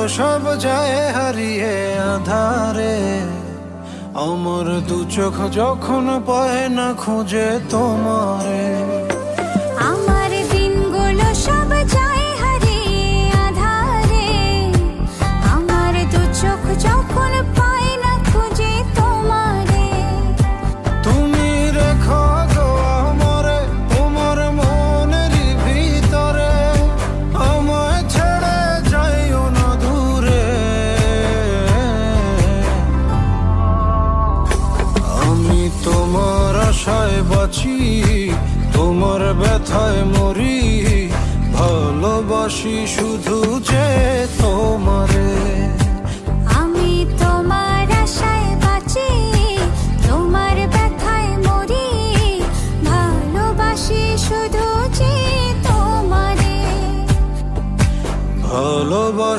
সব যায় হারিয়ে আধারে, আমার দু চোখ যখন পায় না খুঁজে তোমারে। আমার দিনগুলো সব যায় হারিয়ে আঁধারে, আমার দু চোখ যখন পায় না খুঁজে তোমারে। তুমি রেখো গো আমারে তোমার মনের ভিতরে, আমায় ছেড়ে যাইও না দূরে। আমি তোমার আশায় বাঁচি, তোমার ব্যথায় মরি, ভালোবাসি শুধু যে তোমারে। আমি তোমার আশায় বাঁচি, তোমার ব্যথায় মরি, ভালোবাসি শুধু যে তোমারে। ভালোবাসি